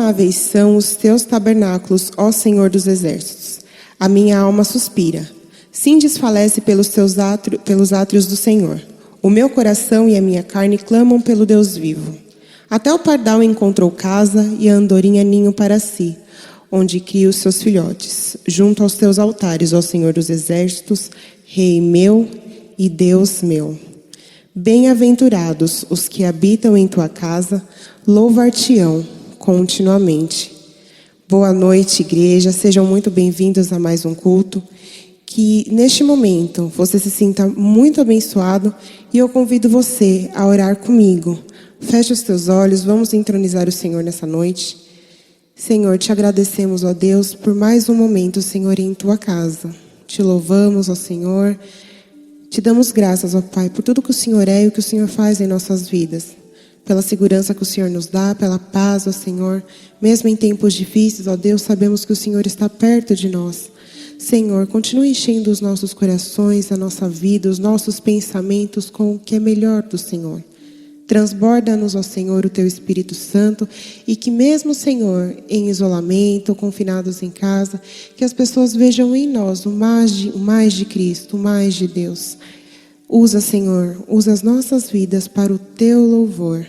amáveis são os teus tabernáculos, ó Senhor dos exércitos. A minha alma suspira. Sim, desfalece pelos átrios do Senhor. O meu coração e a minha carne clamam pelo Deus vivo. Até o pardal encontrou casa e a andorinha ninho para si, onde cria os seus filhotes, junto aos teus altares, ó Senhor dos exércitos, Rei meu e Deus meu. Bem-aventurados os que habitam em tua casa, louvar-te-ão continuamente. Boa noite, igreja, sejam muito bem-vindos a mais um culto. Que neste momento você se sinta muito abençoado e eu convido você a orar comigo. Feche os teus olhos, vamos entronizar o Senhor nessa noite. Senhor, te agradecemos, ó Deus, por mais um momento, Senhor, em tua casa. Te louvamos, ó Senhor. Te damos graças, ó Pai, por tudo que o Senhor é e o que o Senhor faz em nossas vidas. Pela segurança que o Senhor nos dá, pela paz, ó Senhor. Mesmo em tempos difíceis, ó Deus, sabemos que o Senhor está perto de nós. Senhor, continue enchendo os nossos corações, a nossa vida, os nossos pensamentos com o que é melhor do Senhor. Transborda-nos, ó Senhor, o Teu Espírito Santo e que mesmo, Senhor, em isolamento, confinados em casa, que as pessoas vejam em nós o mais de Cristo, o mais de Deus. Usa, Senhor, usa as nossas vidas para o Teu louvor.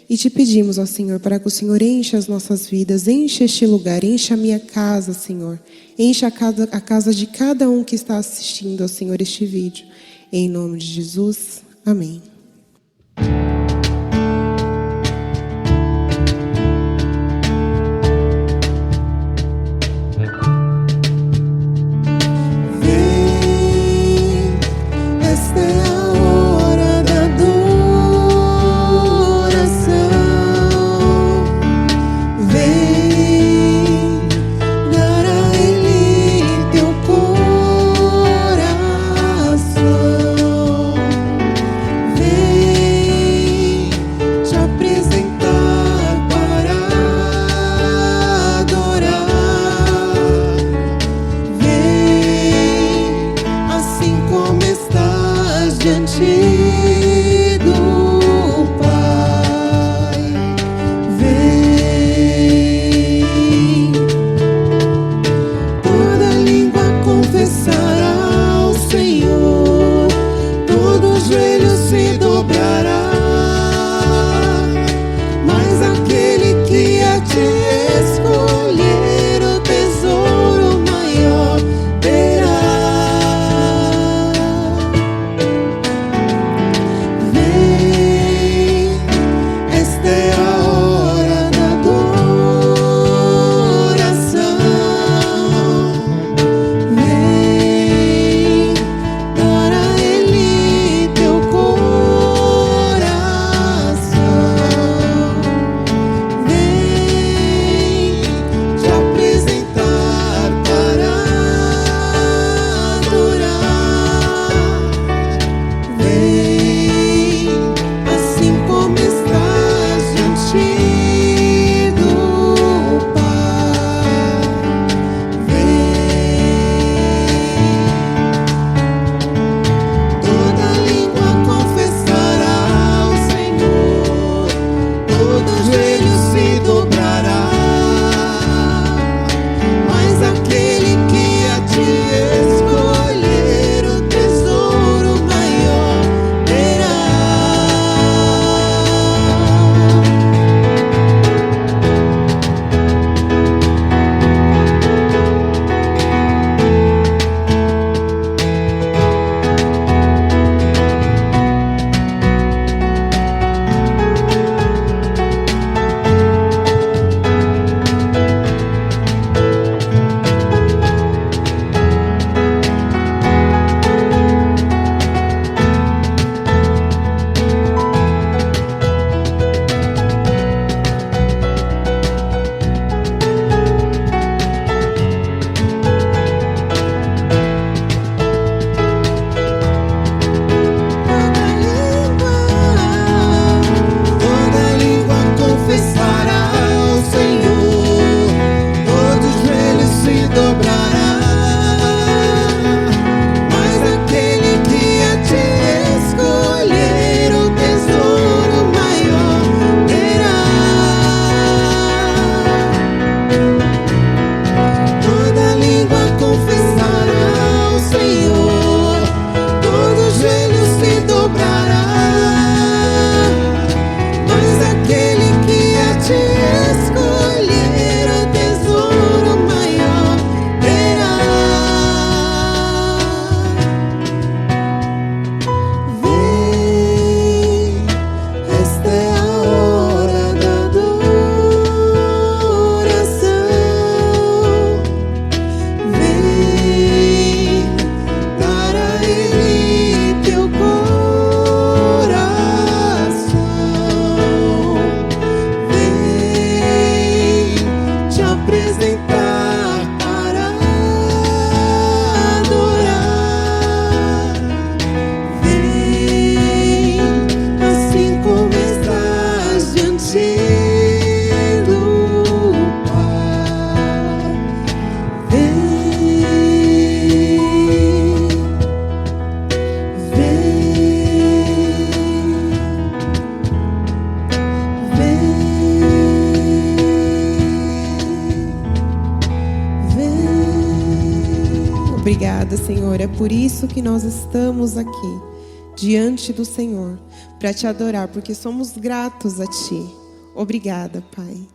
E te pedimos, ó Senhor, para que o Senhor encha as nossas vidas, encha este lugar, encha a minha casa, Senhor. Encha a casa de cada um que está assistindo, ó Senhor, este vídeo. Em nome de Jesus, amém. Vem Obrigada, Senhor. É por isso que nós estamos aqui, diante do Senhor, para te adorar, porque somos gratos a ti. Obrigada, Pai.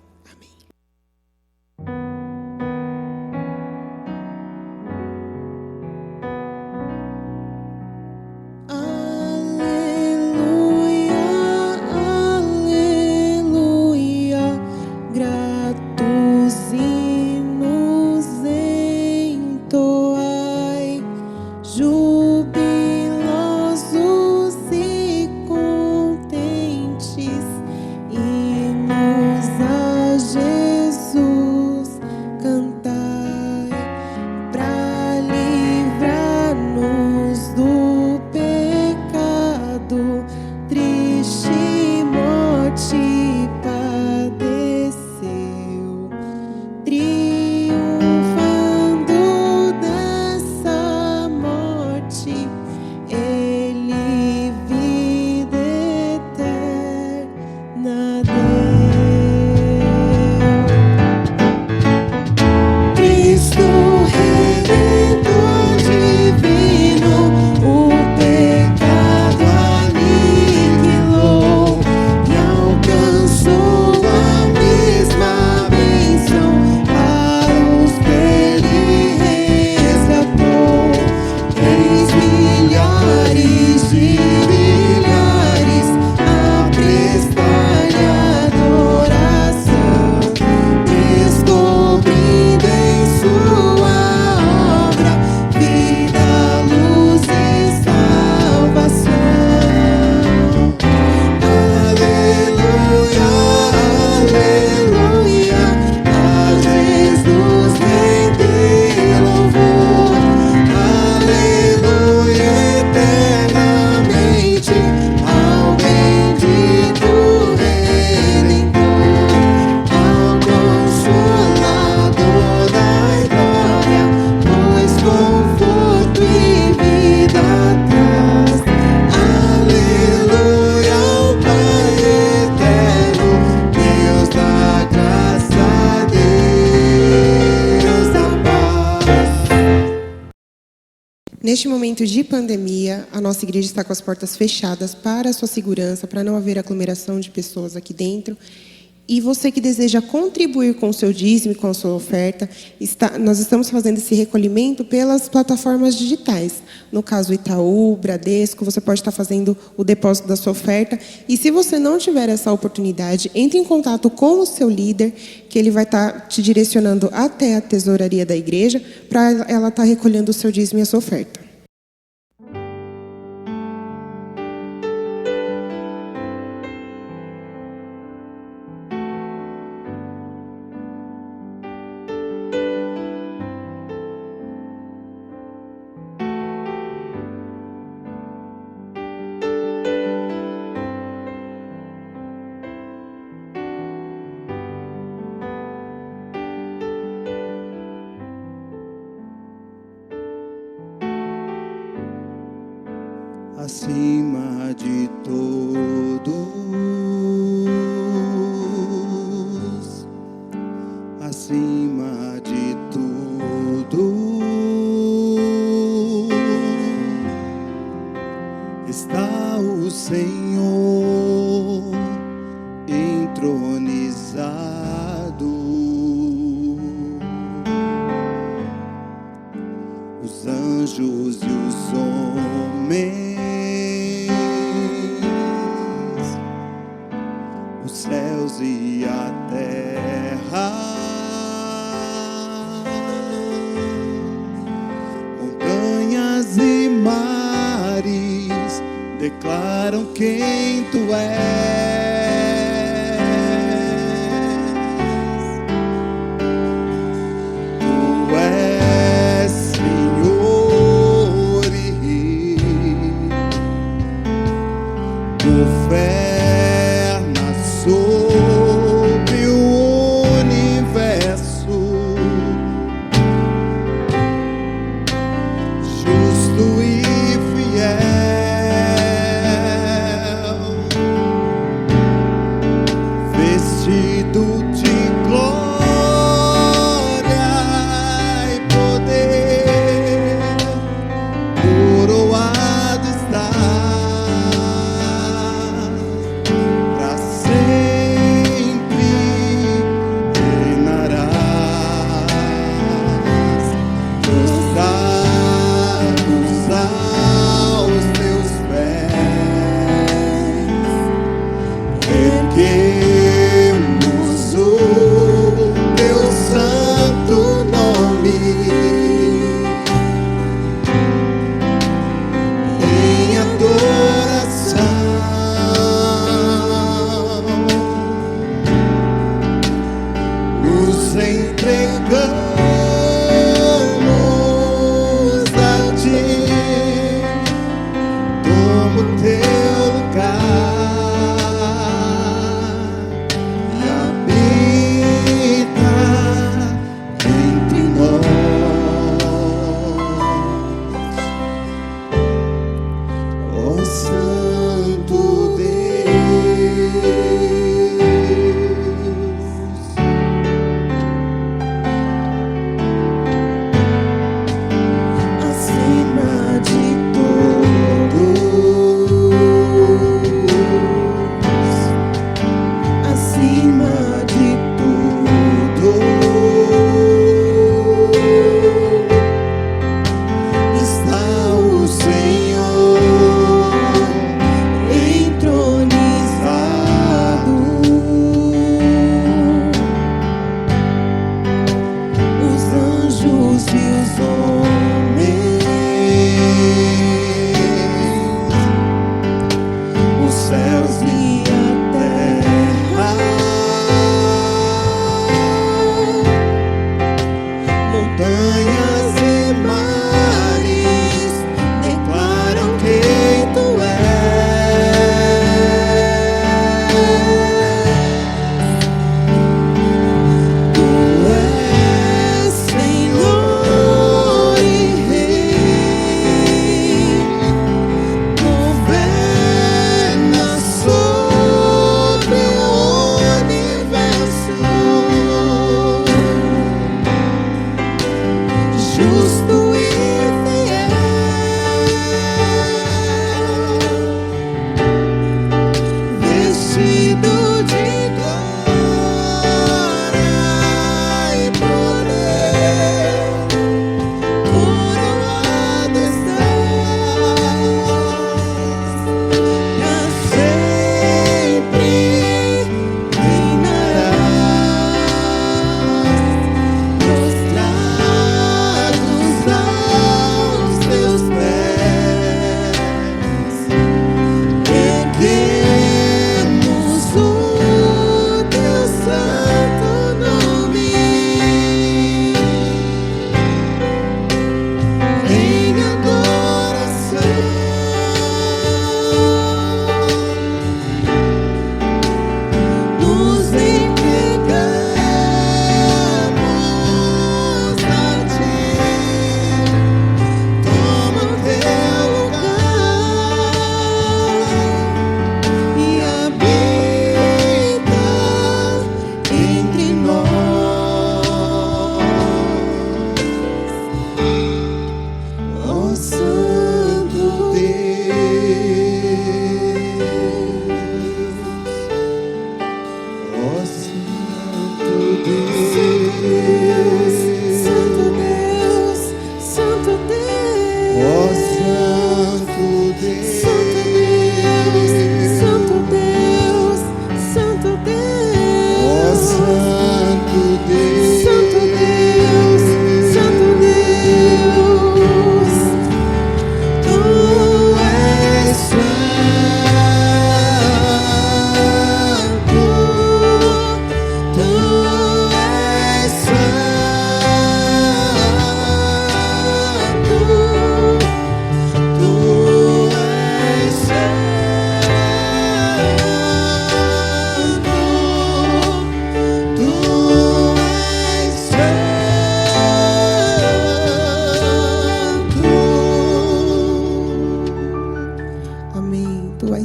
Neste momento de pandemia, a nossa igreja está com as portas fechadas para a sua segurança, para não haver aglomeração de pessoas aqui dentro. E você que deseja contribuir com o seu dízimo e com a sua oferta, nós estamos fazendo esse recolhimento pelas plataformas digitais. No caso, Itaú, Bradesco, você pode estar fazendo o depósito da sua oferta. E se você não tiver essa oportunidade, entre em contato com o seu líder, que ele vai estar te direcionando até a tesouraria da igreja, para ela estar recolhendo o seu dízimo e a sua oferta. Acima de todos, acima de tudo, está o Senhor entronizado. Os anjos e os homens, os céus e a terra, montanhas e mares declaram quem tu és. Tu és Senhor e Rei, governa sobre o universo, justo e fiel.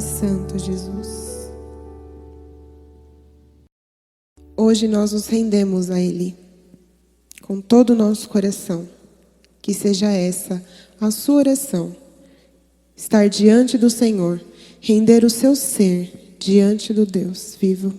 Santo, Jesus. Hoje nós nos rendemos a Ele, com todo o nosso coração. Que seja essa a sua oração. Estar diante do Senhor, render o seu ser diante do Deus vivo.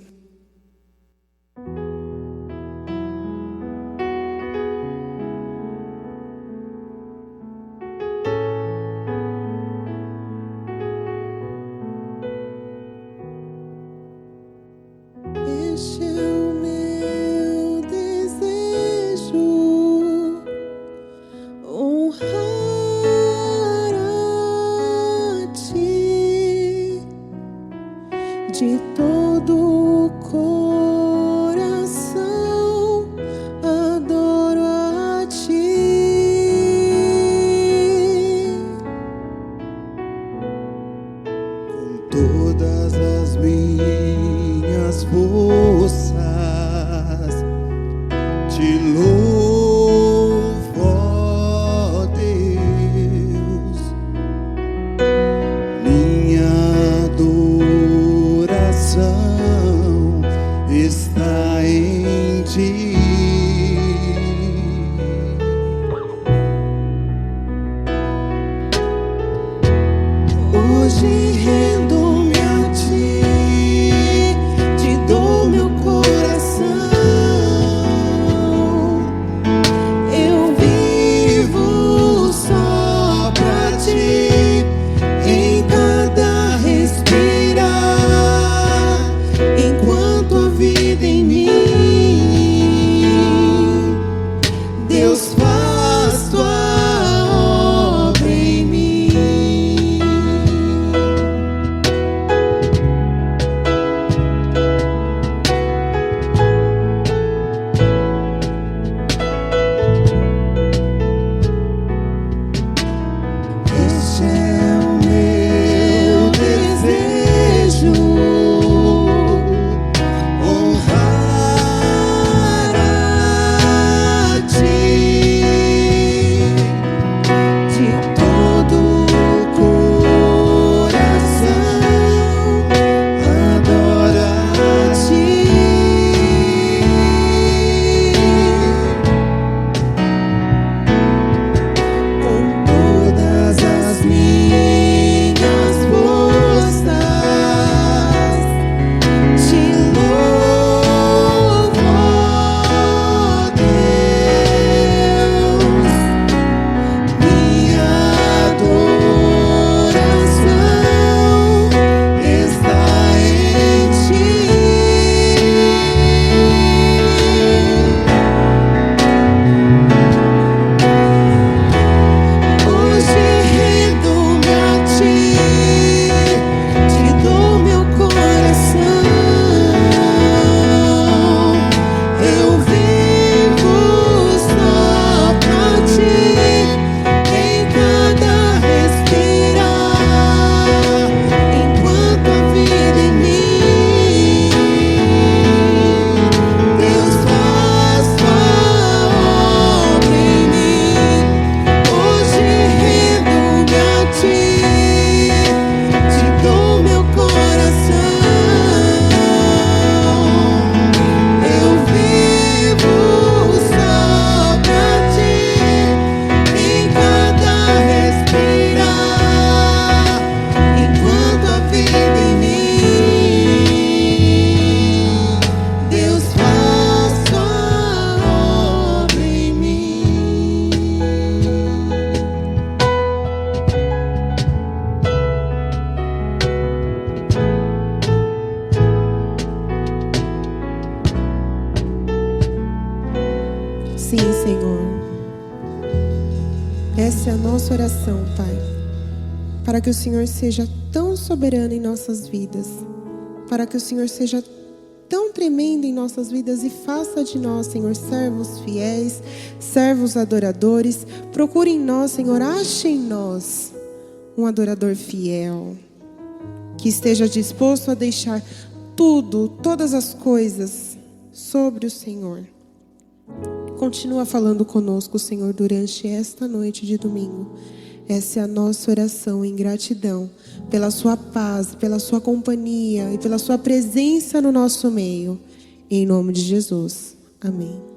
Este é o meu desejo, honrar a Ti de todo o coração, adoro a Ti com todas as minhas forças. Te louvo, ó Deus, minha adoração está em Ti. Hoje rendo-me a Ti, te dou meu coração. Eu vivo só pra Ti, em cada respirar, enquanto a vida em mim. Deus, faz Tua obra em mim. Este é o meu desejo, honrar a Ti de todo o coração, adoro a Ti com todas as minhas forças. Te louvo, ó Deus, minha adoração está em Ti. Hoje rendo-me a Ti, te dou meu coração. Eu vivo só pra Ti, em cada respirar, enquanto a vida em mim. Deus, faz Tua obra em mim. Hoje rendo-me a Ti, te dou meu coração. Eu vivo só pra Ti, em cada respirar, enquanto a vida em mim. Deus, faz Tua obra em mim. Sim, Senhor. Essa é a nossa oração, Pai. Para que o Senhor seja tão soberano em nossas vidas. Para que o Senhor seja tão tremendo em nossas vidas e faça de nós, Senhor, servos fiéis, servos adoradores. Procure em nós, Senhor, ache em nós um adorador fiel, que esteja disposto a deixar tudo, todas as coisas sobre o Senhor. Continua falando conosco, Senhor, durante esta noite de domingo. Essa é a nossa oração em gratidão pela sua paz, pela sua companhia e pela sua presença no nosso meio. Em nome de Jesus. Amém.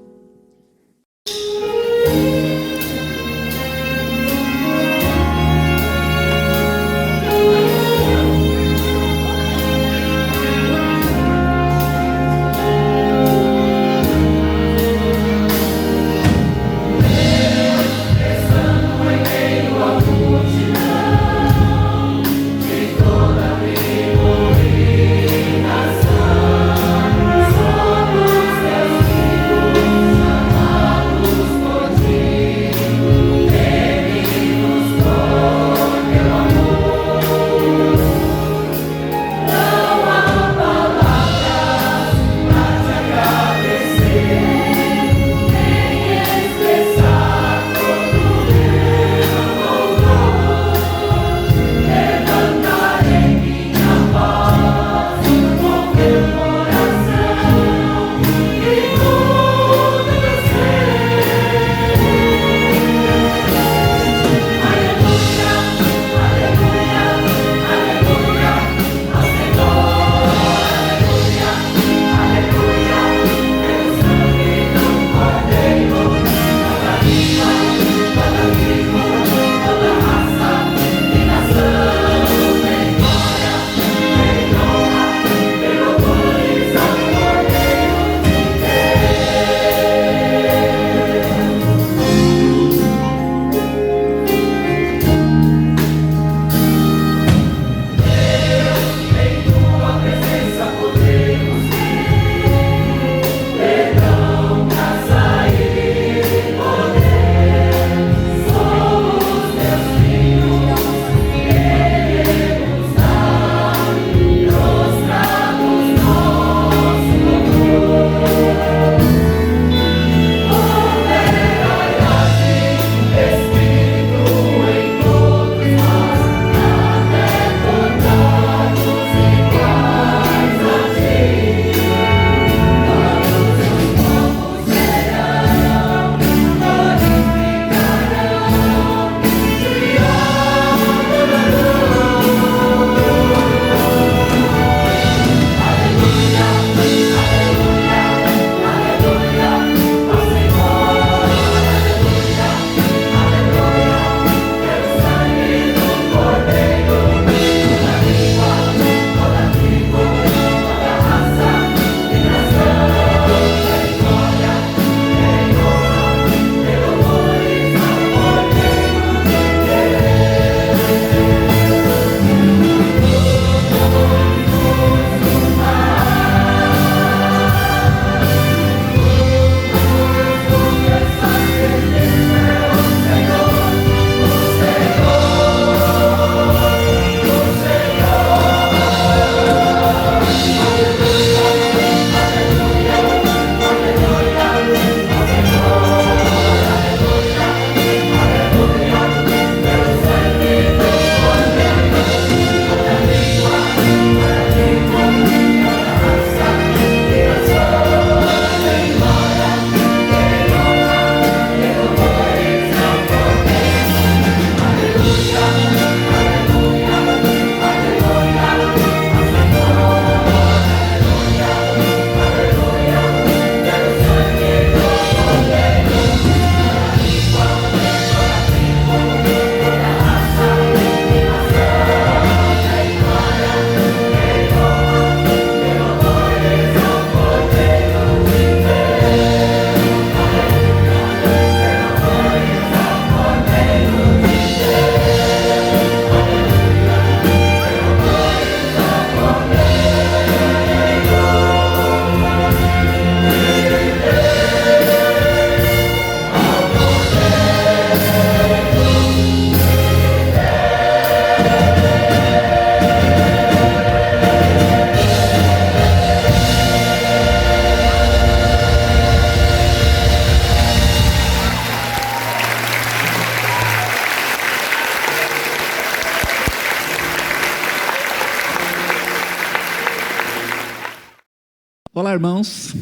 Olá, irmãos.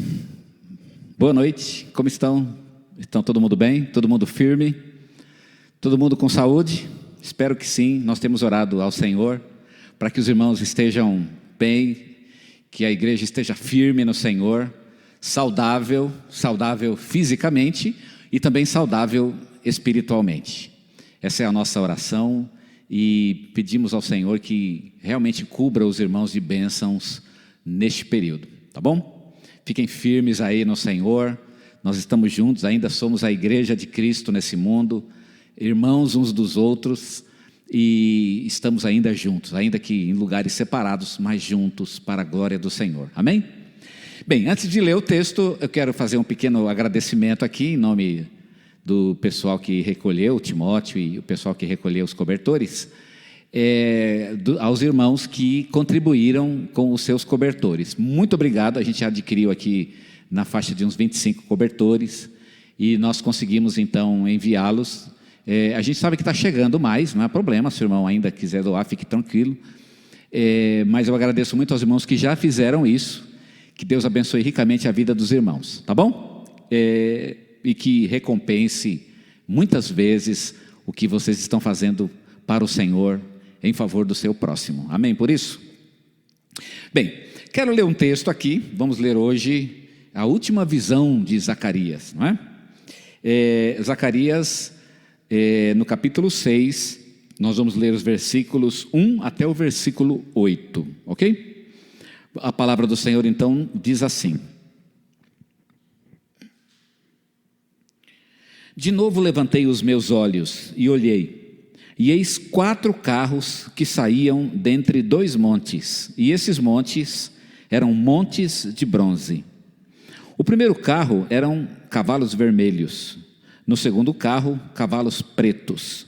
Boa noite. Como estão? Estão todo mundo bem? Todo mundo firme? Todo mundo com saúde? Espero que sim. Nós temos orado ao Senhor para que os irmãos estejam bem, que a igreja esteja firme no Senhor, saudável fisicamente e também saudável espiritualmente. Essa é a nossa oração e pedimos ao Senhor que realmente cubra os irmãos de bênçãos neste período, tá bom? Fiquem firmes aí no Senhor. Nós estamos juntos, ainda somos a igreja de Cristo nesse mundo, irmãos uns dos outros, e estamos ainda juntos, ainda que em lugares separados, mas juntos para a glória do Senhor, amém? Bem, antes de ler o texto, eu quero fazer um pequeno agradecimento aqui, em nome do pessoal que recolheu, o Timóteo e o pessoal que recolheu os cobertores, aos irmãos que contribuíram com os seus cobertores. Muito obrigado, a gente adquiriu aqui na faixa de uns 25 cobertores, e nós conseguimos então enviá-los. A gente sabe que está chegando mais, não é problema, se o irmão ainda quiser doar, fique tranquilo, mas eu agradeço muito aos irmãos que já fizeram isso. Que Deus abençoe ricamente a vida dos irmãos, tá bom? E que recompense muitas vezes o que vocês estão fazendo para o Senhor em favor do seu próximo, amém por isso? Bem, quero ler um texto aqui, vamos ler hoje a última visão de Zacarias, não é? Zacarias, no capítulo 6, nós vamos ler os versículos 1 até o versículo 8, ok? A palavra do Senhor então diz assim: De novo levantei os meus olhos e olhei, e eis 4 carros que saíam dentre 2 montes, e esses montes eram montes de bronze. O primeiro carro eram cavalos vermelhos, no segundo carro, cavalos pretos,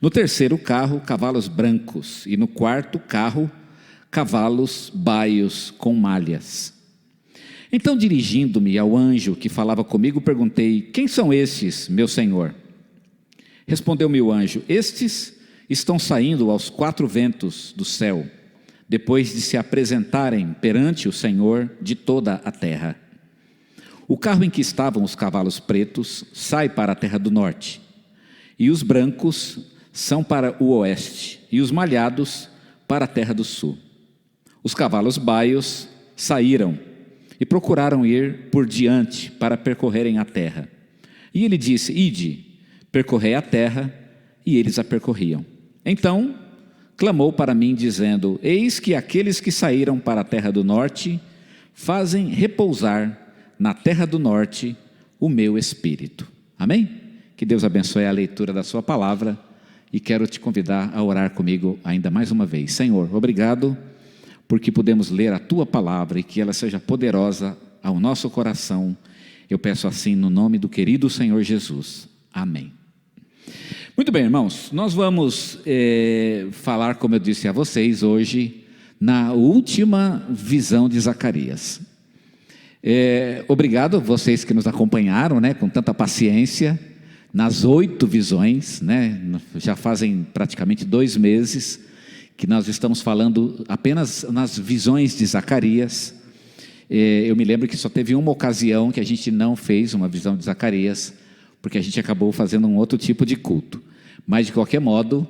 no terceiro carro, cavalos brancos, e no quarto carro, cavalos baios com malhas. Então, dirigindo-me ao anjo que falava comigo, perguntei: quem são estes, meu senhor? Respondeu-me o anjo: estes estão saindo aos 4 ventos do céu, depois de se apresentarem perante o Senhor de toda a terra. O carro em que estavam os cavalos pretos sai para a terra do norte, e os brancos são para o oeste, e os malhados para a terra do sul. Os cavalos baios saíram e procuraram ir por diante para percorrerem a terra. E ele disse: ide, percorrei a terra, e eles a percorriam. Então clamou para mim, dizendo: eis que aqueles que saíram para a terra do norte fazem repousar na terra do norte o meu espírito. Amém? Que Deus abençoe a leitura da sua palavra, e quero te convidar a orar comigo ainda mais uma vez. Senhor, obrigado porque podemos ler a tua palavra e que ela seja poderosa ao nosso coração. Eu peço assim no nome do querido Senhor Jesus. Amém. Muito bem, irmãos, nós vamos falar, como eu disse a vocês hoje, na última visão de Zacarias. Obrigado a vocês que nos acompanharam, né, com tanta paciência, nas 8 visões, né, já fazem praticamente 2 meses, que nós estamos falando apenas nas visões de Zacarias. Eu me lembro que só teve uma ocasião que a gente não fez uma visão de Zacarias, porque a gente acabou fazendo um outro tipo de culto, mas de qualquer modo,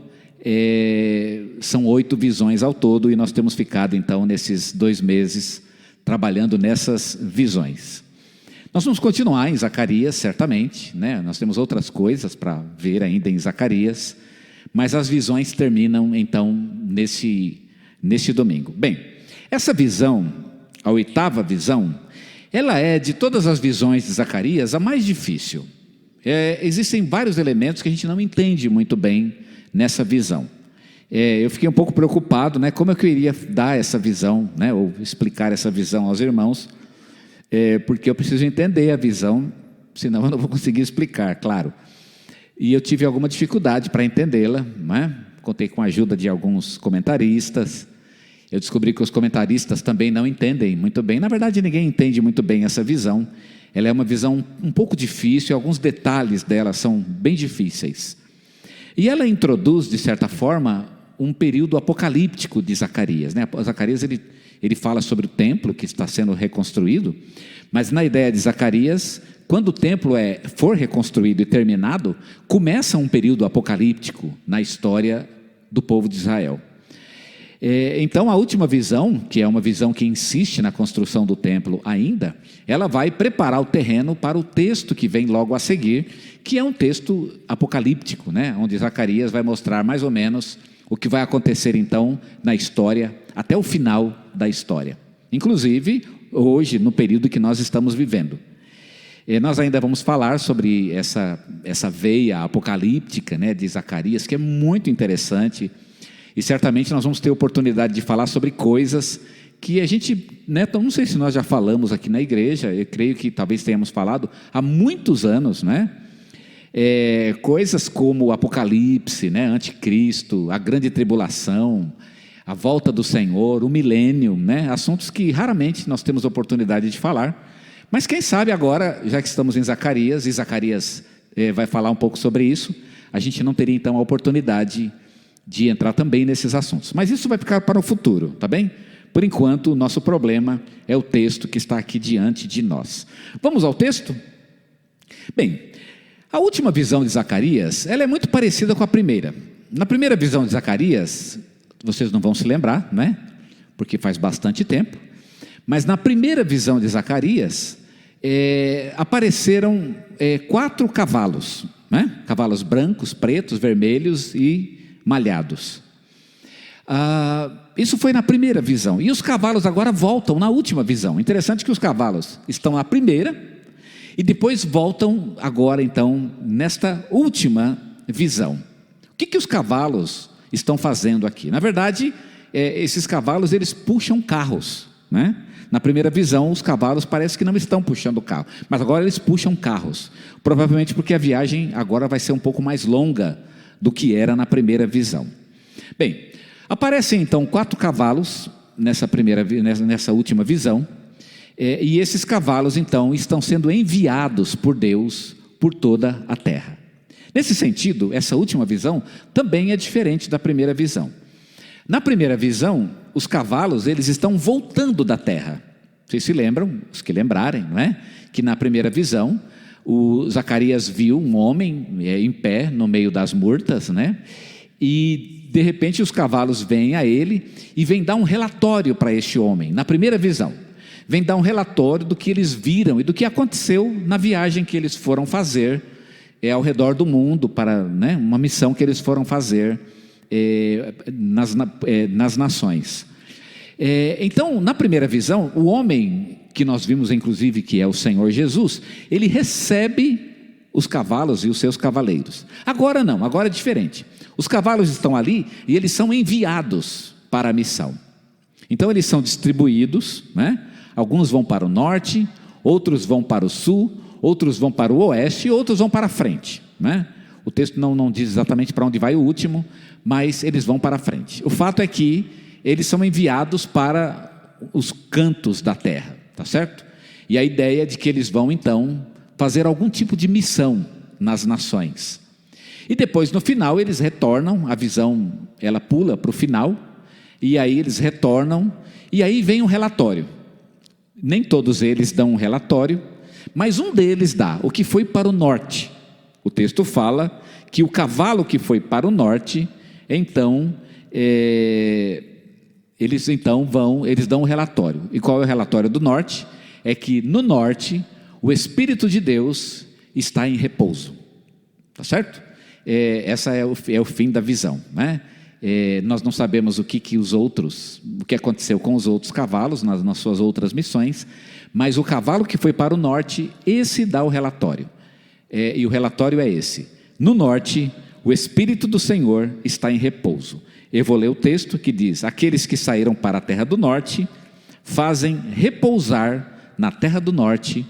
são 8 visões ao todo, e nós temos ficado então nesses 2 meses, trabalhando nessas visões. Nós vamos continuar em Zacarias, certamente, né? Nós temos outras coisas para ver ainda em Zacarias, mas as visões terminam então nesse domingo. Bem, essa visão, a 8ª visão, ela é de todas as visões de Zacarias a mais difícil. Existem vários elementos que a gente não entende muito bem nessa visão. Eu fiquei um pouco preocupado, né? Como é que eu iria dar essa visão, né? Ou explicar essa visão aos irmãos, porque eu preciso entender a visão, senão eu não vou conseguir explicar, claro. E eu tive alguma dificuldade para entendê-la, né? Contei com a ajuda de alguns comentaristas. Eu descobri que os comentaristas também não entendem muito bem. Na verdade, ninguém entende muito bem essa visão. Ela é uma visão um pouco difícil, alguns detalhes dela são bem difíceis. E ela introduz, de certa forma, um período apocalíptico de Zacarias, né? Zacarias ele fala sobre o templo que está sendo reconstruído, mas na ideia de Zacarias, quando o templo for reconstruído e terminado, começa um período apocalíptico na história do povo de Israel. Então a última visão, que é uma visão que insiste na construção do templo ainda, ela vai preparar o terreno para o texto que vem logo a seguir, que é um texto apocalíptico, né? Onde Zacarias vai mostrar mais ou menos o que vai acontecer então na história, até o final da história. Inclusive, hoje, no período que nós estamos vivendo. Nós ainda vamos falar sobre essa veia apocalíptica, né, de Zacarias, que é muito interessante, e certamente nós vamos ter oportunidade de falar sobre coisas que a gente, né, não sei se nós já falamos aqui na igreja, eu creio que talvez tenhamos falado há muitos anos, né? Coisas como o Apocalipse, né, Anticristo, a grande tribulação, a volta do Senhor, o milênio, né, assuntos que raramente nós temos oportunidade de falar, mas quem sabe agora, já que estamos em Zacarias, e Zacarias vai falar um pouco sobre isso, a gente não teria então a oportunidade de entrar também nesses assuntos, mas isso vai ficar para o futuro, tá bem? Por enquanto, o nosso problema é o texto que está aqui diante de nós. Vamos ao texto? Bem, a última visão de Zacarias, ela é muito parecida com a primeira. Na primeira visão de Zacarias, vocês não vão se lembrar, né? Porque faz bastante tempo. Mas na primeira visão de Zacarias, apareceram 4 cavalos, né? Cavalos brancos, pretos, vermelhos e malhados. Isso foi na primeira visão. E os cavalos agora voltam na última visão. Interessante que os cavalos estão na primeira e depois voltam agora então nesta última visão. O que os cavalos estão fazendo aqui? Na verdade, esses cavalos eles puxam carros, né? Na primeira visão, os cavalos parece que não estão puxando o carro, mas agora eles puxam carros. Provavelmente porque a viagem agora vai ser um pouco mais longa do que era na primeira visão. Bem, aparecem então 4 cavalos nessa última visão, e esses cavalos então estão sendo enviados por Deus por toda a terra. Nesse sentido, essa última visão também é diferente da primeira visão. Na primeira visão, os cavalos eles estão voltando da terra. Vocês se lembram, os que lembrarem, não é? Que na primeira visão, o Zacarias viu um homem em pé no meio das murtas, né? E de repente os cavalos vêm a ele e vêm dar um relatório para este homem, na primeira visão. Vêm dar um relatório do que eles viram e do que aconteceu na viagem que eles foram fazer ao redor do mundo, para, né, uma missão que eles foram fazer nas nações. Então, na primeira visão, o homem que nós vimos, inclusive, que é o Senhor Jesus, ele recebe os cavalos e os seus cavaleiros. Agora não, agora é diferente. Os cavalos estão ali e eles são enviados para a missão. Então, eles são distribuídos, né? Alguns vão para o norte, outros vão para o sul, outros vão para o oeste e outros vão para a frente, né? O texto não diz exatamente para onde vai o último, mas eles vão para a frente. O fato é que eles são enviados para os cantos da terra, tá certo? E a ideia é de que eles vão então fazer algum tipo de missão nas nações. E depois no final eles retornam, a visão ela pula para o final, e aí eles retornam, e aí vem um relatório. Nem todos eles dão um relatório, mas um deles dá, o que foi para o norte. O texto fala que o cavalo que foi para o norte, então, eles dão um relatório. E qual é o relatório do norte? É que no norte, o Espírito de Deus está em repouso. Tá certo? Essa é o fim da visão, né? Nós não sabemos o que aconteceu com os outros cavalos nas suas outras missões, mas o cavalo que foi para o norte, esse dá o relatório. E o relatório é esse: no norte, o Espírito do Senhor está em repouso. Eu vou ler o texto que diz: aqueles que saíram para a terra do norte fazem repousar na terra do norte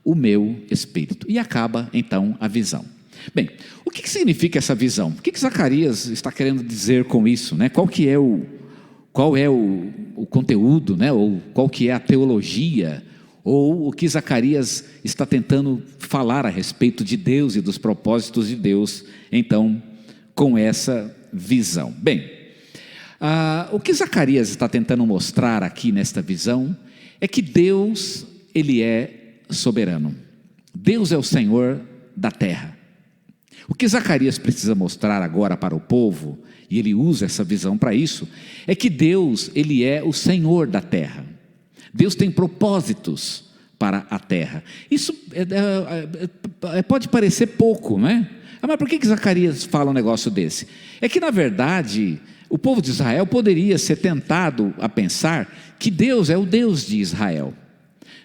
o meu Espírito. E acaba então a visão. Bem, o que significa essa visão? O que Zacarias está querendo dizer com isso, né? Qual é o conteúdo, né? Ou qual que é a teologia, ou o que Zacarias está tentando falar a respeito de Deus e dos propósitos de Deus, então, com essa visão? Bem, O que Zacarias está tentando mostrar aqui nesta visão é que Deus, Ele é soberano. Deus é o Senhor da terra. O que Zacarias precisa mostrar agora para o povo, e ele usa essa visão para isso, é que Deus, Ele é o Senhor da terra. Deus tem propósitos para a terra. Isso pode parecer pouco, não é? Mas por que Zacarias fala um negócio desse? É que, na verdade, o povo de Israel poderia ser tentado a pensar que Deus é o Deus de Israel.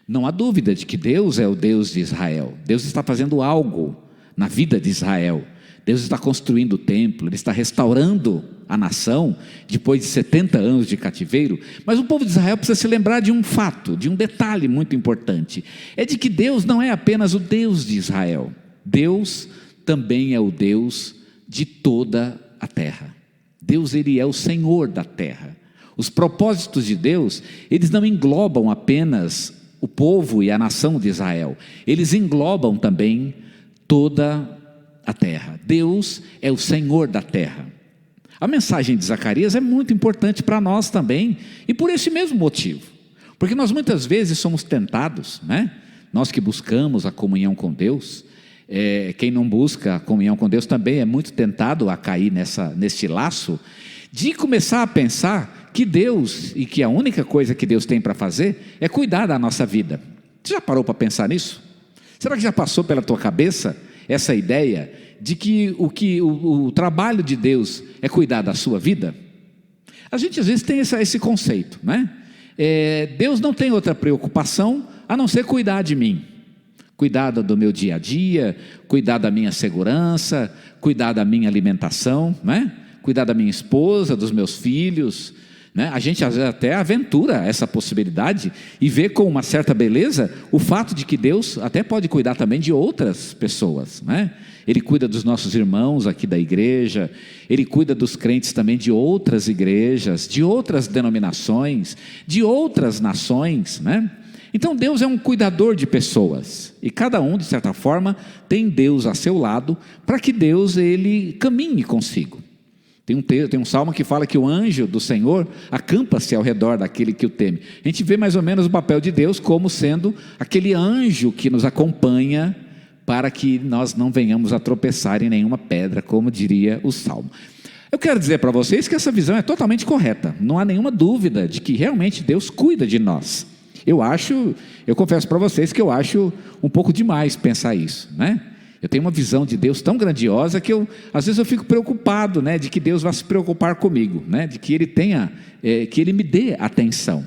Não há dúvida de que Deus é o Deus de Israel. Deus está fazendo algo na vida de Israel. Deus está construindo o templo, Ele está restaurando a nação depois de 70 anos de cativeiro. Mas o povo de Israel precisa se lembrar de um fato, de um detalhe muito importante. É de que Deus não é apenas o Deus de Israel. Deus também é o Deus de toda a terra. Deus, Ele é o Senhor da terra. Os propósitos de Deus, eles não englobam apenas o povo e a nação de Israel. Eles englobam também toda a terra. Deus é o Senhor da terra. A mensagem de Zacarias é muito importante para nós também, e por esse mesmo motivo. Porque nós muitas vezes somos tentados, né? Nós que buscamos a comunhão com Deus, quem não busca a comunhão com Deus também é muito tentado a cair nesse laço, de começar a pensar que Deus, e que a única coisa que Deus tem para fazer, é cuidar da nossa vida. Você já parou para pensar nisso? Será que já passou pela tua cabeça essa ideia de que o trabalho de Deus é cuidar da sua vida? A gente às vezes tem esse conceito, né? Deus não tem outra preocupação a não ser cuidar de mim, cuidar do meu dia a dia, cuidar da minha segurança, cuidar da minha alimentação, né? Cuidar da minha esposa, dos meus filhos, né? A gente às vezes até aventura essa possibilidade e vê com uma certa beleza o fato de que Deus até pode cuidar também de outras pessoas, né? Ele cuida dos nossos irmãos aqui da igreja, Ele cuida dos crentes também de outras igrejas, de outras denominações, de outras nações, né? Então Deus é um cuidador de pessoas, e cada um, de certa forma, tem Deus a seu lado, para que Deus, Ele caminhe consigo. Tem um salmo que fala que o anjo do Senhor acampa-se ao redor daquele que o teme. A gente vê mais ou menos o papel de Deus como sendo aquele anjo que nos acompanha, para que nós não venhamos a tropeçar em nenhuma pedra, como diria o salmo. Eu quero dizer para vocês que essa visão é totalmente correta. Não há nenhuma dúvida de que realmente Deus cuida de nós. Eu confesso para vocês que eu acho um pouco demais pensar isso, né? Eu tenho uma visão de Deus tão grandiosa que às vezes eu fico preocupado, né, de que Deus vai se preocupar comigo, né, de que Ele me dê atenção.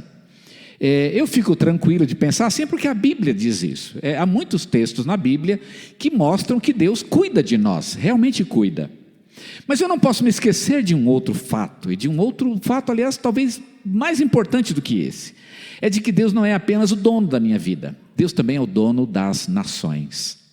Eu fico tranquilo de pensar assim, porque a Bíblia diz isso. Há muitos textos na Bíblia que mostram que Deus cuida de nós, realmente cuida. Mas eu não posso me esquecer de um outro fato, e de um outro fato, aliás, talvez mais importante do que esse. É de que Deus não é apenas o dono da minha vida, Deus também é o dono das nações.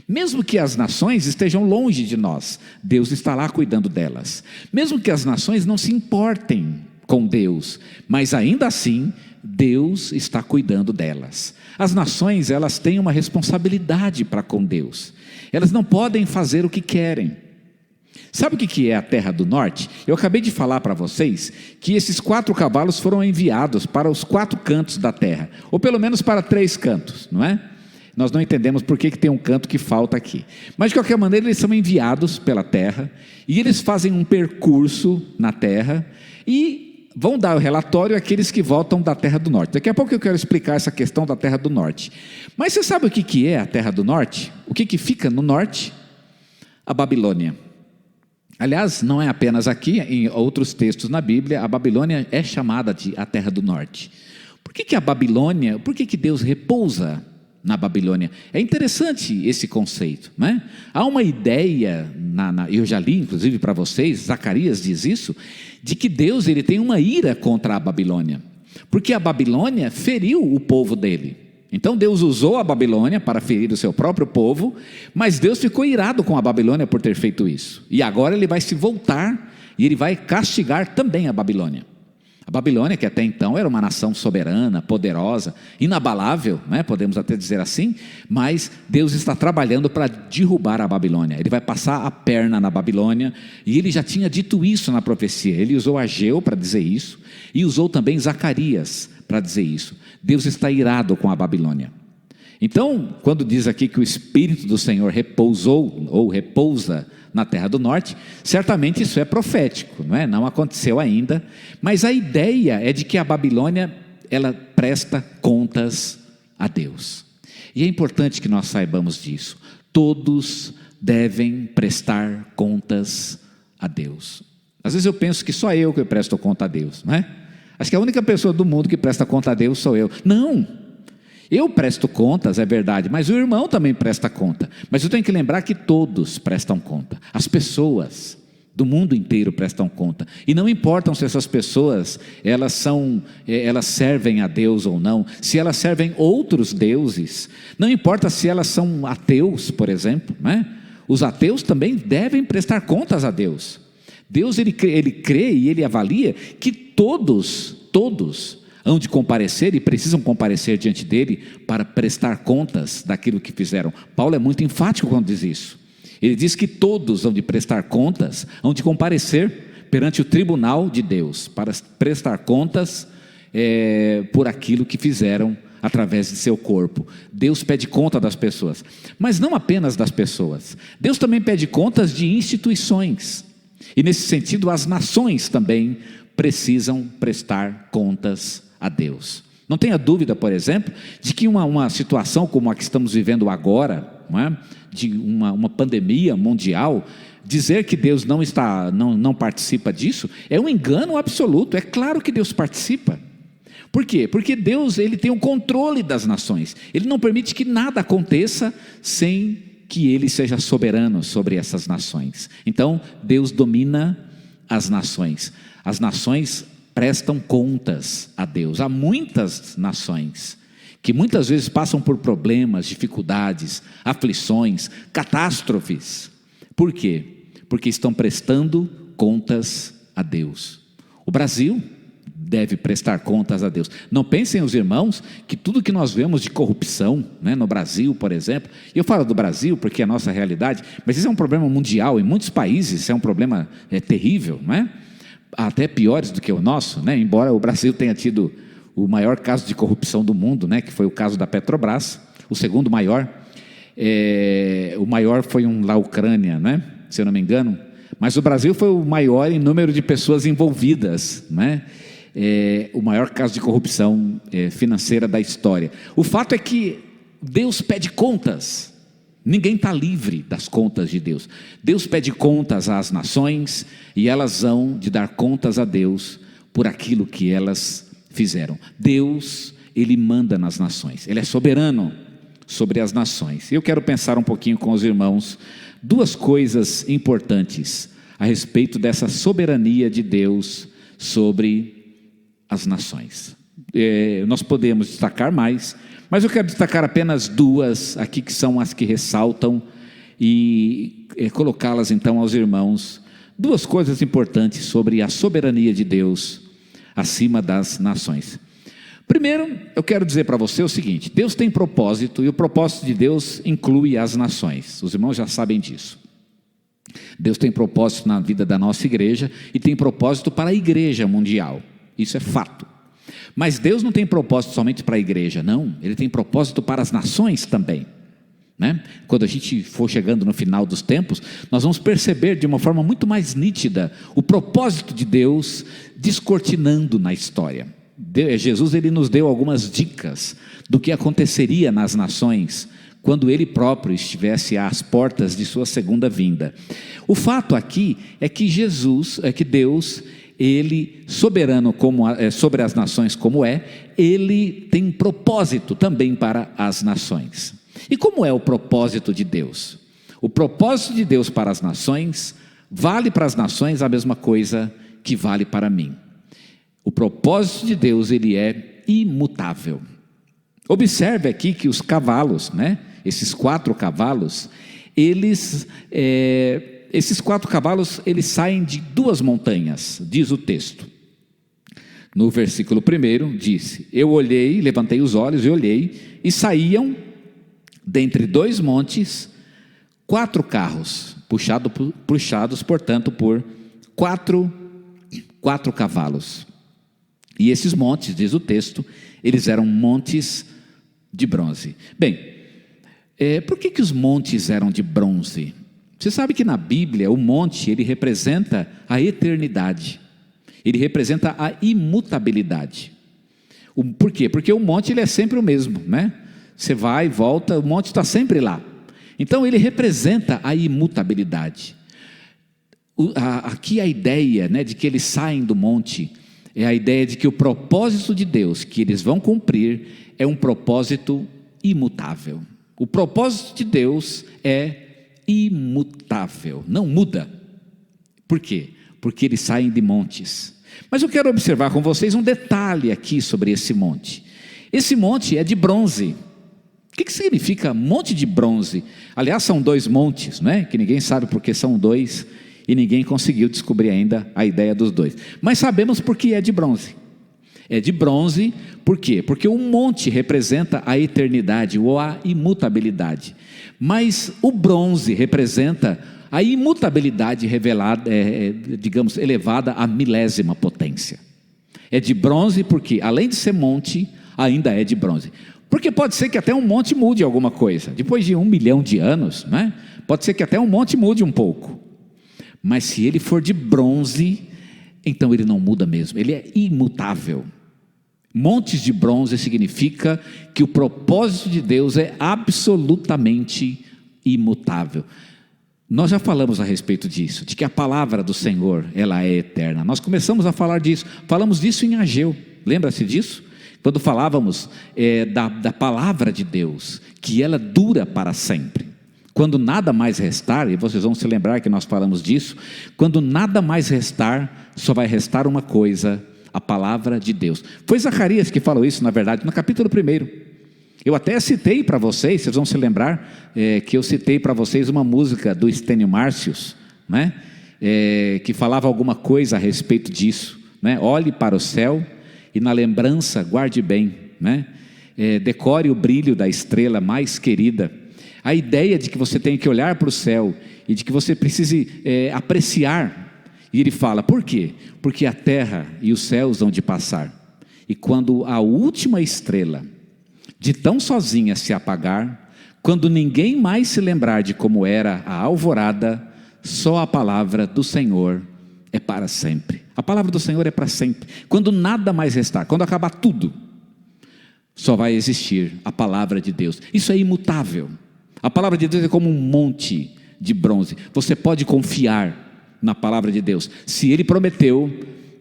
Mesmo que as nações estejam longe de nós, Deus está lá cuidando delas. Mesmo que as nações não se importem com Deus, mas ainda assim, Deus está cuidando delas. As nações, elas têm uma responsabilidade para com Deus. Elas não podem fazer o que querem. Sabe o que é a Terra do Norte? Eu acabei de falar para vocês que esses 4 cavalos foram enviados para os 4 cantos da terra, ou pelo menos para 3 cantos, não é? Nós não entendemos por que tem um canto que falta aqui. Mas de qualquer maneira eles são enviados pela terra, e eles fazem um percurso na terra, e vão dar o relatório àqueles que voltam da Terra do Norte. Daqui a pouco eu quero explicar essa questão da Terra do Norte. Mas você sabe o que é a Terra do Norte? O que fica no norte? A Babilônia. Aliás, não é apenas aqui, em outros textos na Bíblia, a Babilônia é chamada de a Terra do Norte. Por que a Babilônia, por que Deus repousa na Babilônia? É interessante esse conceito, né? Há uma ideia, eu já li inclusive para vocês, Zacarias diz isso, de que Deus, ele tem uma ira contra a Babilônia, porque a Babilônia feriu o povo dele. Então Deus usou a Babilônia para ferir o seu próprio povo, mas Deus ficou irado com a Babilônia por ter feito isso, e agora ele vai se voltar, e ele vai castigar também a Babilônia. A Babilônia, que até então era uma nação soberana, poderosa, inabalável, né? Podemos até dizer assim, mas Deus está trabalhando para derrubar a Babilônia. Ele vai passar a perna na Babilônia, e ele já tinha dito isso na profecia. Ele usou Ageu para dizer isso, e usou também Zacarias para dizer isso. Deus está irado com a Babilônia. Então, quando diz aqui que o Espírito do Senhor repousou, ou repousa na terra do norte, certamente isso é profético, não é? Não aconteceu ainda, mas a ideia é de que a Babilônia, ela presta contas a Deus. E é importante que nós saibamos disso. Todos devem prestar contas a Deus. Às vezes eu penso que só eu que presto conta a Deus, não é? Acho que a única pessoa do mundo que presta conta a Deus sou eu. Não! Eu presto contas, é verdade, mas o irmão também presta conta. Mas eu tenho que lembrar que todos prestam conta. As pessoas do mundo inteiro prestam conta. E não importam se essas pessoas, elas servem a Deus ou não, se elas servem outros deuses, não importa se elas são ateus, por exemplo, né? Os ateus também devem prestar contas a Deus. Deus, ele crê e ele avalia que todos hão de comparecer e precisam comparecer diante dele para prestar contas daquilo que fizeram. Paulo é muito enfático quando diz isso. Ele diz que todos hão de prestar contas, hão de comparecer perante o tribunal de Deus, para prestar contas por aquilo que fizeram através de seu corpo. Deus pede conta das pessoas, mas não apenas das pessoas. Deus também pede contas de instituições, e nesse sentido as nações também precisam prestar contas a Deus. Não tenha dúvida, por exemplo, de que uma situação como a que estamos vivendo agora, não é? De uma pandemia mundial, dizer que Deus não participa disso é um engano absoluto. É claro que Deus participa. Por quê? Porque Deus, ele tem o controle das nações. Ele não permite que nada aconteça sem que ele seja soberano sobre essas nações. Então, Deus domina as nações. As nações prestam contas a Deus. Há muitas nações que muitas vezes passam por problemas, dificuldades, aflições, catástrofes. Por quê? Porque estão prestando contas a Deus. O Brasil deve prestar contas a Deus. Não pensem os irmãos que tudo que nós vemos de corrupção, né, no Brasil, por exemplo, e eu falo do Brasil porque é a nossa realidade, mas isso é um problema mundial, em muitos países isso é um problema terrível, não é? Até piores do que o nosso, né? Embora o Brasil tenha tido o maior caso de corrupção do mundo, né? Que foi o caso da Petrobras, o segundo maior, o maior foi na Ucrânia, né? Se eu não me engano, mas o Brasil foi o maior em número de pessoas envolvidas, né? O maior caso de corrupção financeira da história. O fato é que Deus pede contas. Ninguém está livre das contas de Deus. Deus pede contas às nações e elas hão de dar contas a Deus por aquilo que elas fizeram. Deus, ele manda nas nações. Ele é soberano sobre as nações. Eu quero pensar um pouquinho com os irmãos duas coisas importantes a respeito dessa soberania de Deus sobre as nações. Nós podemos destacar mais, mas eu quero destacar apenas duas aqui, que são as que ressaltam, e colocá-las então aos irmãos. Duas coisas importantes sobre a soberania de Deus acima das nações. Primeiro, eu quero dizer para você o seguinte: Deus tem propósito, e o propósito de Deus inclui as nações. Os irmãos já sabem disso. Deus tem propósito na vida da nossa igreja e tem propósito para a igreja mundial. Isso é fato. Mas Deus não tem propósito somente para a igreja, não. Ele tem propósito para as nações também, né? Quando a gente for chegando no final dos tempos, nós vamos perceber de uma forma muito mais nítida o propósito de Deus descortinando na história. Jesus, ele nos deu algumas dicas do que aconteceria nas nações quando ele próprio estivesse às portas de sua segunda vinda. O fato aqui é que Deus, ele, soberano sobre as nações como ele tem propósito também para as nações. E como é o propósito de Deus? O propósito de Deus para as nações vale para as nações a mesma coisa que vale para mim. O propósito de Deus, ele é imutável. Observe aqui que os cavalos, né, esses 4 cavalos, esses 4 cavalos, eles saem de 2 montanhas, diz o texto. No versículo 1 disse: eu olhei, levantei os olhos e olhei, e saíam dentre 2 montes 4 carros, puxados, portanto, por quatro cavalos. E esses montes, diz o texto, eles eram montes de bronze. Bem, por que os montes eram de bronze? Você sabe que na Bíblia o monte, ele representa a eternidade. Ele representa a imutabilidade. Por quê? Porque o monte, ele é sempre o mesmo, né? Você vai e volta, o monte está sempre lá. Então ele representa a imutabilidade. Aqui a ideia, né, de que eles saem do monte é a ideia de que o propósito de Deus que eles vão cumprir é um propósito imutável. O propósito de Deus é imutável, não muda. Por quê? Porque eles saem de montes. Mas eu quero observar com vocês um detalhe aqui sobre esse monte. Esse monte é de bronze. O que significa monte de bronze? Aliás, são 2 montes, né? Que ninguém sabe porque são 2 e ninguém conseguiu descobrir ainda a ideia dos 2. Mas sabemos por que é de bronze. É de bronze, por quê? Porque um monte representa a eternidade ou a imutabilidade. Mas o bronze representa a imutabilidade revelada, digamos, elevada à milésima potência. É de bronze porque, além de ser monte, ainda é de bronze. Porque pode ser que até um monte mude alguma coisa. Depois de 1 milhão de anos, né? Pode ser que até um monte mude um pouco. Mas se ele for de bronze, então ele não muda mesmo. Ele é imutável. Montes de bronze significa que o propósito de Deus é absolutamente imutável. Nós já falamos a respeito disso, de que a palavra do Senhor, ela é eterna. Nós começamos a falar disso, falamos disso em Ageu, lembra-se disso? Quando falávamos da palavra de Deus, que ela dura para sempre. Quando nada mais restar, e vocês vão se lembrar que nós falamos disso, quando nada mais restar, só vai restar uma coisa: a palavra de Deus. Foi Zacarias que falou isso, na verdade, no capítulo 1. Eu até citei para vocês vão se lembrar que eu citei para vocês uma música do Estênio Márcios, né? Que falava alguma coisa a respeito disso, né? Olhe para o céu e na lembrança guarde bem, né? Decore o brilho da estrela mais querida. A ideia de que você tem que olhar para o céu e de que você precise apreciar. E ele fala, por quê? Porque a terra e os céus vão de passar. E quando a última estrela de tão sozinha se apagar, quando ninguém mais se lembrar de como era a alvorada, só a palavra do Senhor é para sempre. A palavra do Senhor é para sempre. Quando nada mais restar, quando acabar tudo, só vai existir a palavra de Deus. Isso é imutável. A palavra de Deus é como um monte de bronze. Você pode confiar na palavra de Deus. Se Ele prometeu,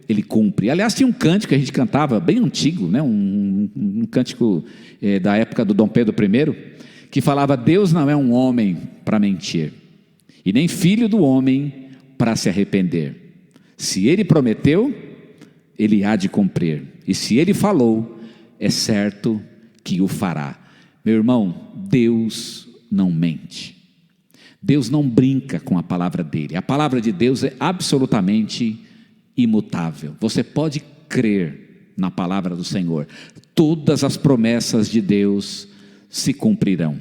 Ele cumpre. Aliás, tinha um cântico que a gente cantava, bem antigo, né? um cântico da época do Dom Pedro I, que falava: Deus não é um homem para mentir, e nem filho do homem para se arrepender. Se Ele prometeu, Ele há de cumprir. E se Ele falou, é certo que o fará. Meu irmão, Deus não mente. Deus não brinca com a palavra dele. A palavra de Deus é absolutamente imutável. Você pode crer na palavra do Senhor. Todas as promessas de Deus se cumprirão.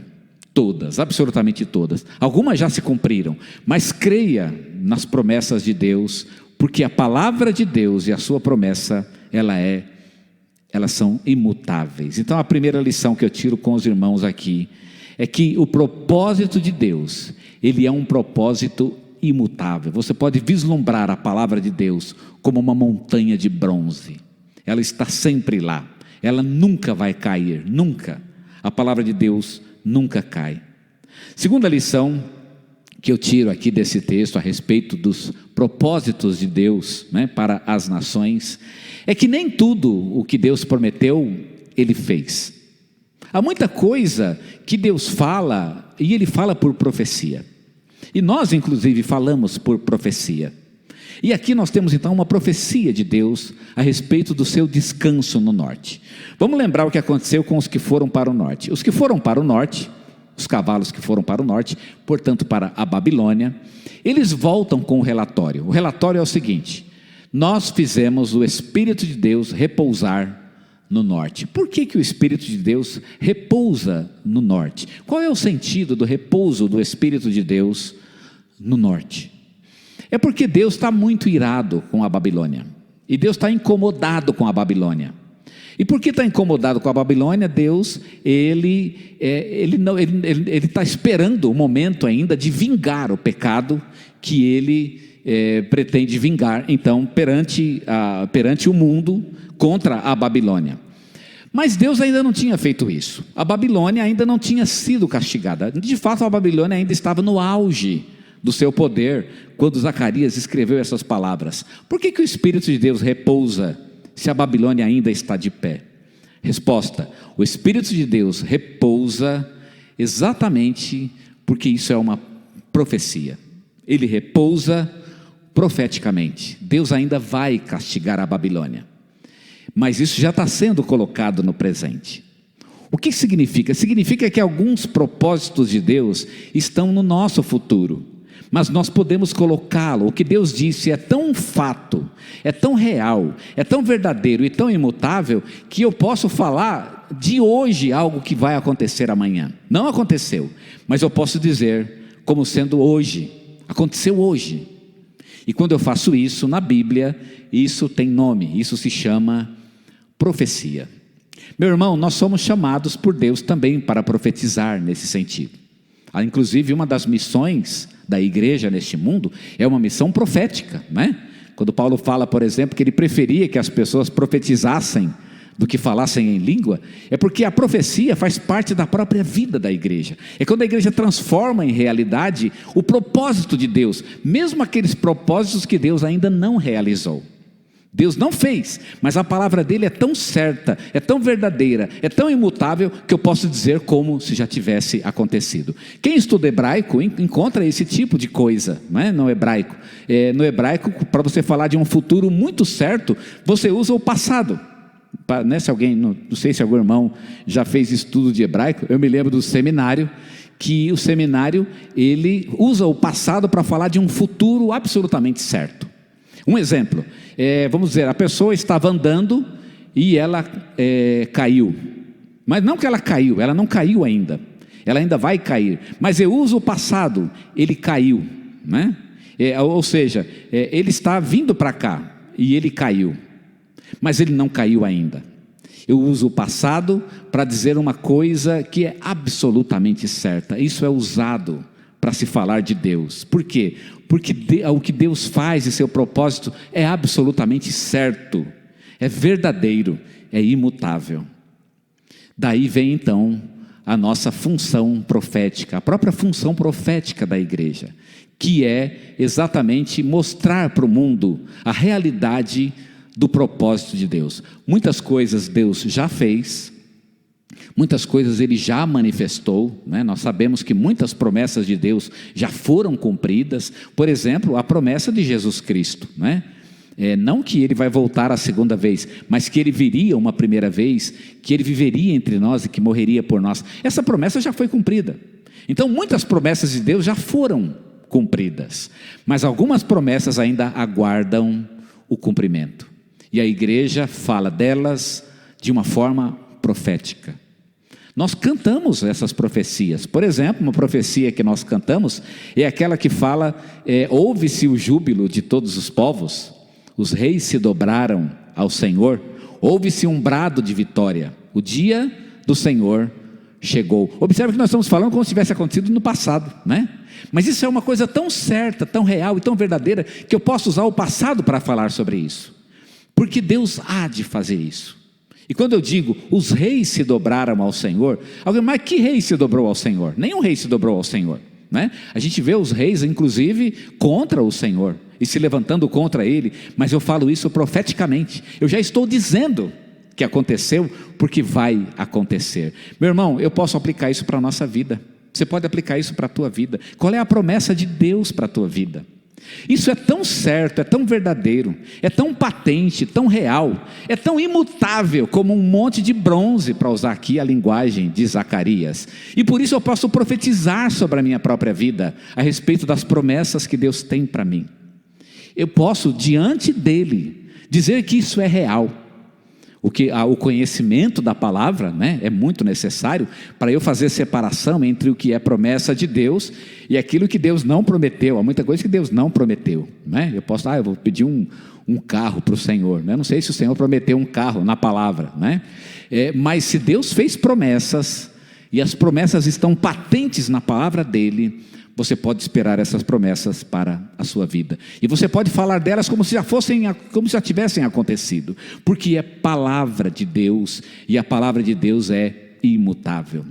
Todas, absolutamente todas. Algumas já se cumpriram, mas creia nas promessas de Deus, porque a palavra de Deus e a sua promessa, elas são imutáveis. Então a primeira lição que eu tiro com os irmãos aqui é que o propósito de Deus, ele é um propósito imutável. Você pode vislumbrar a palavra de Deus como uma montanha de bronze. Ela está sempre lá. Ela nunca vai cair, nunca. A palavra de Deus nunca cai. Segunda lição que eu tiro aqui desse texto a respeito dos propósitos de Deus, né, para as nações, é que nem tudo o que Deus prometeu, Ele fez. Há muita coisa que Deus fala, e Ele fala por profecia. E nós, inclusive, falamos por profecia. E aqui nós temos então uma profecia de Deus a respeito do seu descanso no norte. Vamos lembrar o que aconteceu com os que foram para o norte. Os que foram para o norte, os cavalos que foram para o norte, portanto para a Babilônia, eles voltam com o relatório. O relatório é o seguinte: nós fizemos o Espírito de Deus repousar no norte. Por que o Espírito de Deus repousa no norte? Qual é o sentido do repouso do Espírito de Deus no norte? É porque Deus está muito irado com a Babilônia, e Deus está incomodado com a Babilônia. E por que está incomodado com a Babilônia? Deus, ele está esperando o momento ainda de vingar o pecado que ele pretende vingar, então, perante o mundo, contra a Babilônia. Mas Deus ainda não tinha feito isso. A Babilônia ainda não tinha sido castigada. De fato, a Babilônia ainda estava no auge do seu poder, quando Zacarias escreveu essas palavras. Por que o Espírito de Deus repousa se a Babilônia ainda está de pé? Resposta: o Espírito de Deus repousa exatamente porque isso é uma profecia. Ele repousa profeticamente. Deus ainda vai castigar a Babilônia, mas isso já está sendo colocado no presente. O que significa? Significa que alguns propósitos de Deus estão no nosso futuro, mas nós podemos colocá-lo. O que Deus disse é tão fato, é tão real, é tão verdadeiro e tão imutável, que eu posso falar de hoje algo que vai acontecer amanhã. Não aconteceu, mas eu posso dizer como sendo hoje. Aconteceu hoje. E quando eu faço isso na Bíblia, isso tem nome, isso se chama profecia. Meu irmão, nós somos chamados por Deus também para profetizar nesse sentido. Inclusive, uma das missões da igreja neste mundo é uma missão profética, né? Quando Paulo fala, por exemplo, que ele preferia que as pessoas profetizassem do que falassem em língua, é porque a profecia faz parte da própria vida da igreja. É quando a igreja transforma em realidade o propósito de Deus, mesmo aqueles propósitos que Deus ainda não realizou. Deus não fez, mas a palavra dele é tão certa, é tão verdadeira, é tão imutável, que eu posso dizer como se já tivesse acontecido. Quem estuda hebraico encontra esse tipo de coisa, não é? No hebraico, para você falar de um futuro muito certo, você usa o passado. Se alguém, não sei se algum irmão já fez estudo de hebraico, eu me lembro do seminário, que o seminário ele usa o passado para falar de um futuro absolutamente certo. Um exemplo, vamos dizer, a pessoa estava andando e ela caiu, mas não que ela caiu, ela não caiu ainda, ela ainda vai cair, mas eu uso o passado, ele caiu, né? Ou seja, ele está vindo para cá e ele caiu, mas ele não caiu ainda. Eu uso o passado para dizer uma coisa que é absolutamente certa. Isso é usado para se falar de Deus. Por quê? Porque o que Deus faz e seu propósito é absolutamente certo, é verdadeiro, é imutável. Daí vem então a nossa função profética, a própria função profética da igreja, que é exatamente mostrar para o mundo a realidade do propósito de Deus. Muitas coisas Deus já fez, muitas coisas Ele já manifestou, né? Nós sabemos que muitas promessas de Deus já foram cumpridas. Por exemplo, a promessa de Jesus Cristo, né? Não que Ele vai voltar a segunda vez, mas que Ele viria uma primeira vez, que Ele viveria entre nós e que morreria por nós. Essa promessa já foi cumprida. Então muitas promessas de Deus já foram cumpridas, mas algumas promessas ainda aguardam o cumprimento. E a igreja fala delas de uma forma profética. Nós cantamos essas profecias. Por exemplo, uma profecia que nós cantamos é aquela que fala: ouve-se o júbilo de todos os povos, os reis se dobraram ao Senhor, ouve-se um brado de vitória, o dia do Senhor chegou. Observe que nós estamos falando como se tivesse acontecido no passado, né? Mas isso é uma coisa tão certa, tão real e tão verdadeira, que eu posso usar o passado para falar sobre isso, porque Deus há de fazer isso. E quando eu digo, os reis se dobraram ao Senhor, alguém, mas que rei se dobrou ao Senhor? Nenhum rei se dobrou ao Senhor, né? A gente vê os reis, inclusive, contra o Senhor, e se levantando contra Ele, mas eu falo isso profeticamente. Eu já estou dizendo que aconteceu, porque vai acontecer. Meu irmão, eu posso aplicar isso para a nossa vida. Você pode aplicar isso para a tua vida. Qual é a promessa de Deus para a tua vida? Isso é tão certo, é tão verdadeiro, é tão patente, tão real, é tão imutável como um monte de bronze, para usar aqui a linguagem de Zacarias. E por isso eu posso profetizar sobre a minha própria vida, a respeito das promessas que Deus tem para mim. Eu posso, diante dele, dizer que isso é real. O conhecimento da palavra, né, é muito necessário para eu fazer separação entre o que é promessa de Deus e aquilo que Deus não prometeu. Há muita coisa que Deus não prometeu, né? Eu posso, eu vou pedir um carro para o Senhor, né? Não sei se o Senhor prometeu um carro na palavra, né? Mas se Deus fez promessas, e as promessas estão patentes na palavra dele, você pode esperar essas promessas para a sua vida. E você pode falar delas como se já tivessem acontecido. Porque é palavra de Deus, e a palavra de Deus é imutável.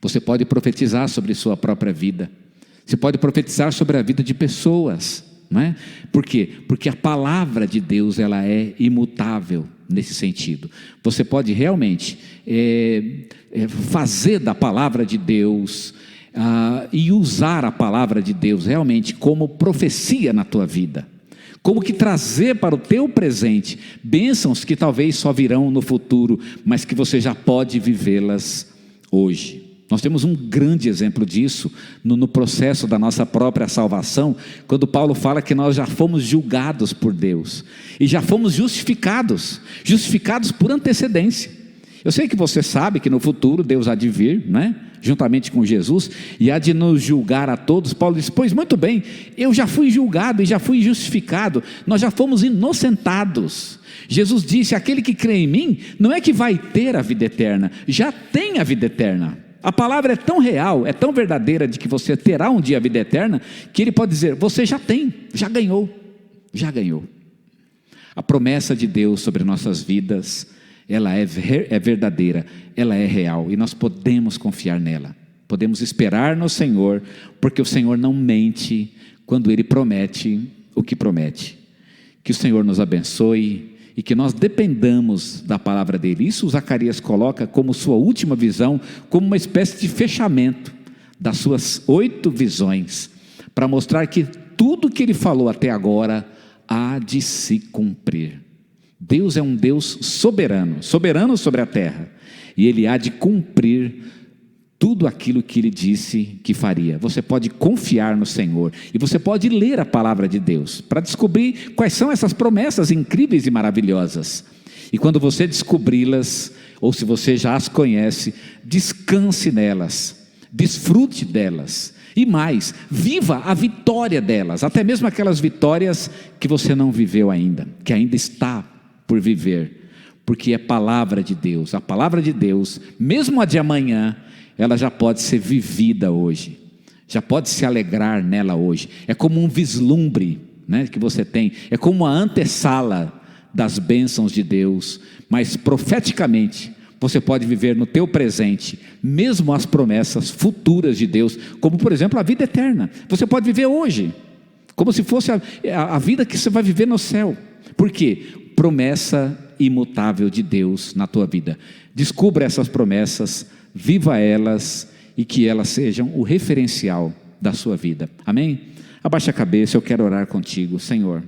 Você pode profetizar sobre sua própria vida. Você pode profetizar sobre a vida de pessoas, não é? Por quê? Porque a palavra de Deus, ela é imutável nesse sentido. Você pode realmente fazer da palavra de Deus... e usar a palavra de Deus realmente como profecia na tua vida, como que trazer para o teu presente bênçãos que talvez só virão no futuro, mas que você já pode vivê-las hoje. Nós temos um grande exemplo disso no processo da nossa própria salvação, quando Paulo fala que nós já fomos julgados por Deus, e já fomos justificados por antecedência. Eu sei que você sabe que no futuro Deus há de vir, né? Juntamente com Jesus, e há de nos julgar a todos. Paulo diz, pois muito bem, eu já fui julgado e já fui justificado, nós já fomos inocentados. Jesus disse, aquele que crê em mim, não é que vai ter a vida eterna, já tem a vida eterna. A palavra é tão real, é tão verdadeira de que você terá um dia a vida eterna, que ele pode dizer, você já tem, já ganhou. A promessa de Deus sobre nossas vidas, ela é verdadeira, ela é real, e nós podemos confiar nela, podemos esperar no Senhor, porque o Senhor não mente quando Ele promete o que promete. Que o Senhor nos abençoe, e que nós dependamos da palavra dEle. Isso o Zacarias coloca como sua última visão, como uma espécie de fechamento das suas 8 visões, para mostrar que tudo que ele falou até agora há de se cumprir. Deus é um Deus soberano sobre a terra, e Ele há de cumprir tudo aquilo que Ele disse que faria. Você pode confiar no Senhor, e você pode ler a palavra de Deus, para descobrir quais são essas promessas incríveis e maravilhosas, e quando você descobri-las, ou se você já as conhece, descanse nelas, desfrute delas, e mais, viva a vitória delas, até mesmo aquelas vitórias que você não viveu ainda, que ainda está por viver, porque é palavra de Deus. A palavra de Deus, mesmo a de amanhã, ela já pode ser vivida hoje, já pode se alegrar nela hoje. É como um vislumbre, né, que você tem, é como a antessala das bênçãos de Deus, mas profeticamente você pode viver no teu presente, mesmo as promessas futuras de Deus, como por exemplo a vida eterna. Você pode viver hoje, como se fosse a vida que você vai viver no céu. Por quê? Promessa imutável de Deus na tua vida. Descubra essas promessas, viva elas, e que elas sejam o referencial da sua vida. Amém? Abaixa a cabeça, eu quero orar contigo. Senhor,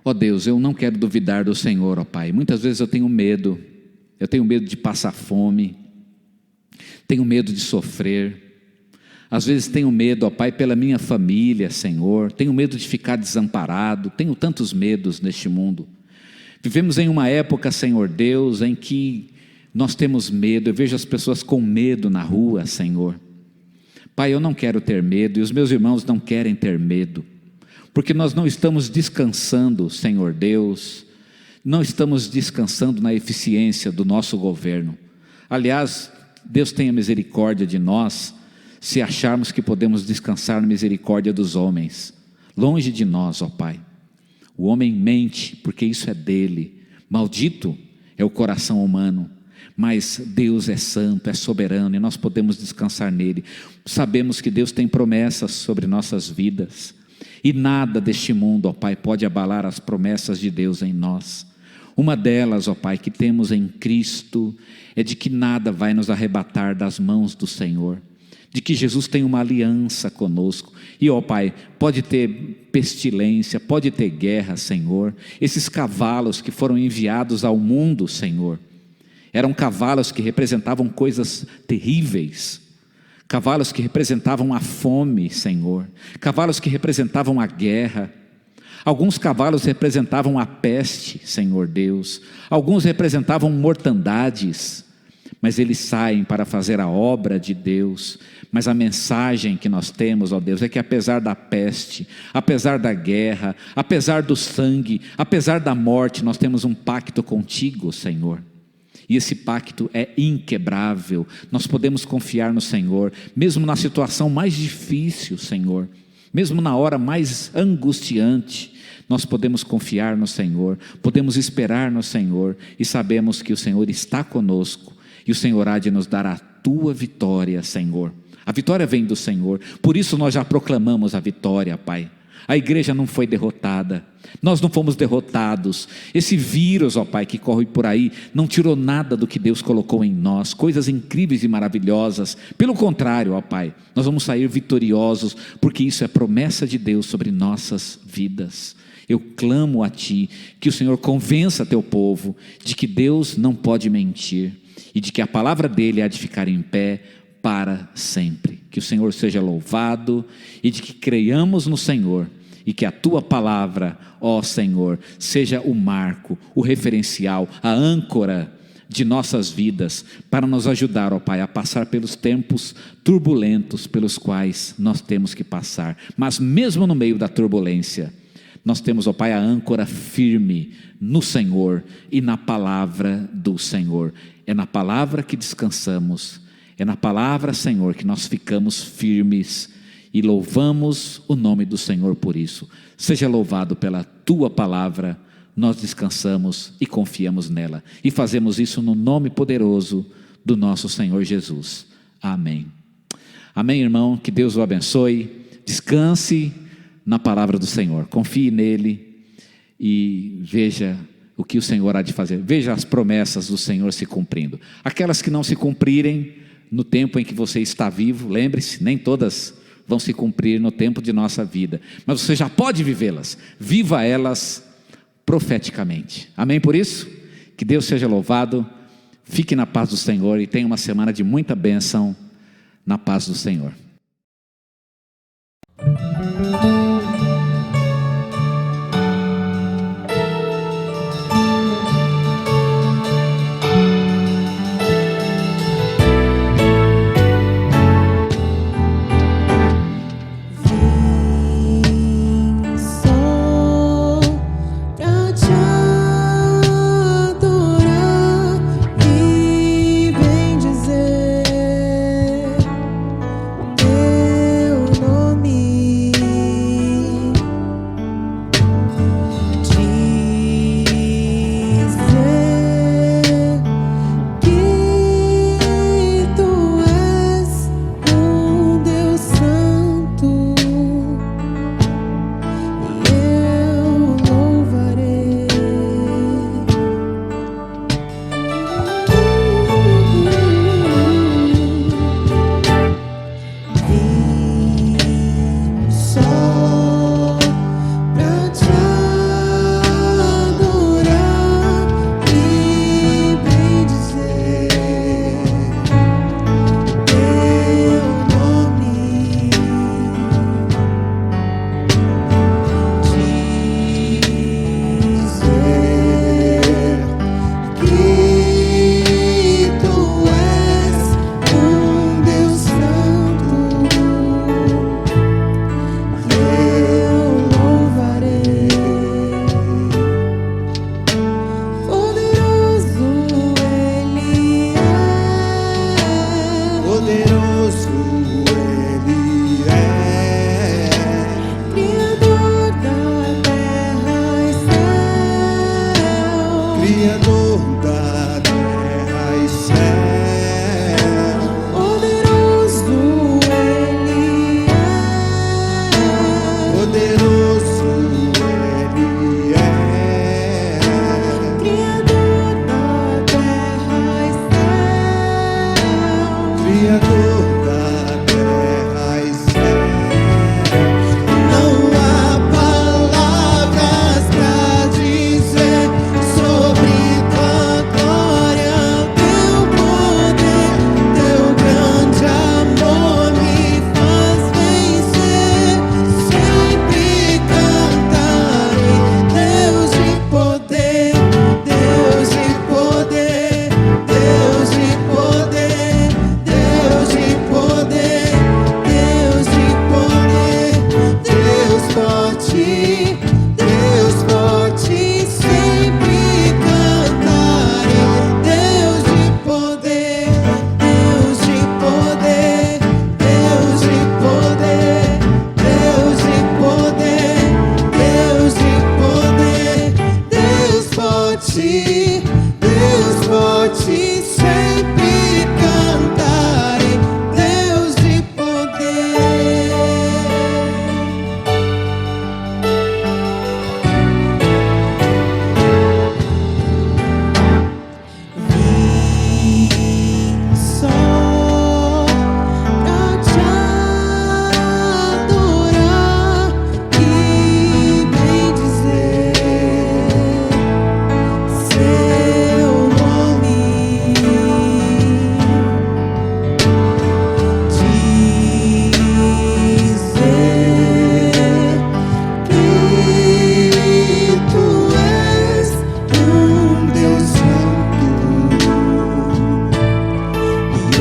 ó Deus, eu não quero duvidar do Senhor, ó Pai. Muitas vezes eu tenho medo de passar fome, tenho medo de sofrer. Às vezes tenho medo, ó Pai, pela minha família, Senhor, tenho medo de ficar desamparado, tenho tantos medos neste mundo. Vivemos em uma época, Senhor Deus, em que nós temos medo. Eu vejo as pessoas com medo na rua, Senhor. Pai, eu não quero ter medo, e os meus irmãos não querem ter medo, porque nós não estamos descansando, Senhor Deus, não estamos descansando na eficiência do nosso governo. Aliás, Deus tenha misericórdia de nós, se acharmos que podemos descansar na misericórdia dos homens. Longe de nós, ó Pai. O homem mente, porque isso é dele. Maldito é o coração humano, mas Deus é santo, é soberano, e nós podemos descansar nele. Sabemos que Deus tem promessas sobre nossas vidas, e nada deste mundo, ó Pai, pode abalar as promessas de Deus em nós. Uma delas, ó Pai, que temos em Cristo, é de que nada vai nos arrebatar das mãos do Senhor, de que Jesus tem uma aliança conosco. E ó Pai, pode ter pestilência, pode ter guerra, Senhor. Esses cavalos que foram enviados ao mundo, Senhor, eram cavalos que representavam coisas terríveis, cavalos que representavam a fome, Senhor, cavalos que representavam a guerra. Alguns cavalos representavam a peste, Senhor Deus, alguns representavam mortandades, mas eles saem para fazer a obra de Deus. Mas a mensagem que nós temos, ó Deus, é que apesar da peste, apesar da guerra, apesar do sangue, apesar da morte, nós temos um pacto contigo, Senhor. E esse pacto é inquebrável. Nós podemos confiar no Senhor, mesmo na situação mais difícil, Senhor, mesmo na hora mais angustiante, nós podemos confiar no Senhor, podemos esperar no Senhor, e sabemos que o Senhor está conosco, e o Senhor há de nos dar a tua vitória, Senhor. A vitória vem do Senhor, por isso nós já proclamamos a vitória, Pai. A igreja não foi derrotada, nós não fomos derrotados. Esse vírus, ó Pai, que corre por aí, não tirou nada do que Deus colocou em nós, coisas incríveis e maravilhosas. Pelo contrário, ó Pai, nós vamos sair vitoriosos, porque isso é promessa de Deus sobre nossas vidas. Eu clamo a Ti, que o Senhor convença Teu povo de que Deus não pode mentir, e de que a palavra dEle há de ficar em pé para sempre. Que o Senhor seja louvado, e de que creiamos no Senhor, e que a Tua palavra, ó Senhor, seja o marco, o referencial, a âncora de nossas vidas, para nos ajudar, ó Pai, a passar pelos tempos turbulentos pelos quais nós temos que passar. Mas mesmo no meio da turbulência, nós temos, ó Pai, a âncora firme no Senhor e na palavra do Senhor. É na palavra que descansamos, é na palavra, Senhor, que nós ficamos firmes e louvamos o nome do Senhor por isso. Seja louvado pela Tua palavra, nós descansamos e confiamos nela, e fazemos isso no nome poderoso do nosso Senhor Jesus. Amém. Amém, irmão, que Deus o abençoe. Descanse na palavra do Senhor, confie nele e veja o que o Senhor há de fazer. Veja as promessas do Senhor se cumprindo. Aquelas que não se cumprirem no tempo em que você está vivo, lembre-se, nem todas vão se cumprir no tempo de nossa vida, mas você já pode vivê-las. Viva elas profeticamente. Amém por isso? Que Deus seja louvado. Fique na paz do Senhor e tenha uma semana de muita bênção na paz do Senhor. Não há palavras pra dizer sobre tua forte, sempre cantarei, Deus de poder. Vim só pra te adorar e bendizer seu nome, dizer que tu és Deus santo, e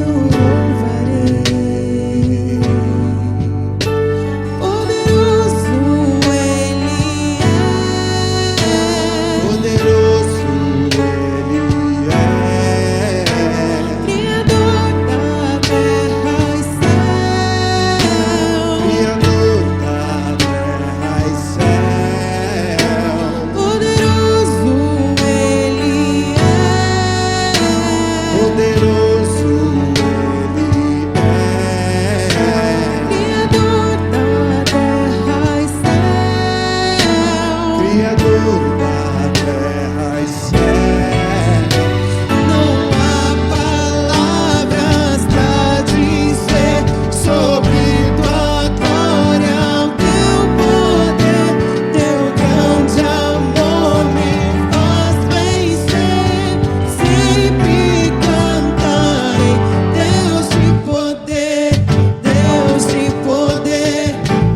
eu louvarei. Poderoso Ele é, poderoso Ele é, Criador da terra e céu, Criador da terra e céu. Poderoso Ele é, poderoso Ele é, Criador da terra e céu, Criador da terra e céu. Não há palavras pra dizer sobre tua glória, o teu poder, teu grande amor me faz vencer. Sempre cantarei, Deus de poder, Deus de poder,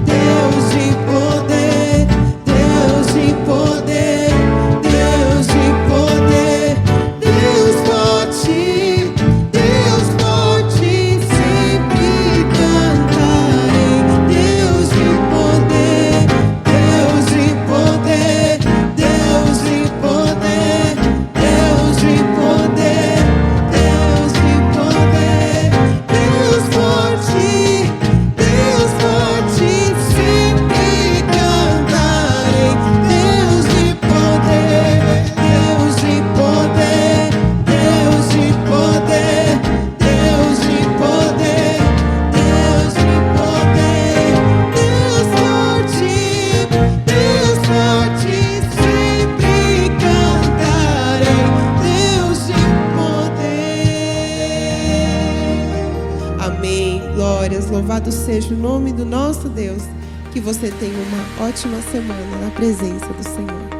Deus de poder, Deus de poder, Deus de poder, Deus forte, sempre cantarei, Deus de poder, Deus de poder, Deus de poder, Deus de poder, Deus de poder, Deus forte, sempre cantarei, Deus de poder, Deus de poder, Deus de poder, Deus de poder, Deus de poder, Deus forte, sempre cantarei, Deus de poder. Amém. Glórias, louvado seja o nome do nosso Deus. Que você tenha uma ótima semana na presença do Senhor.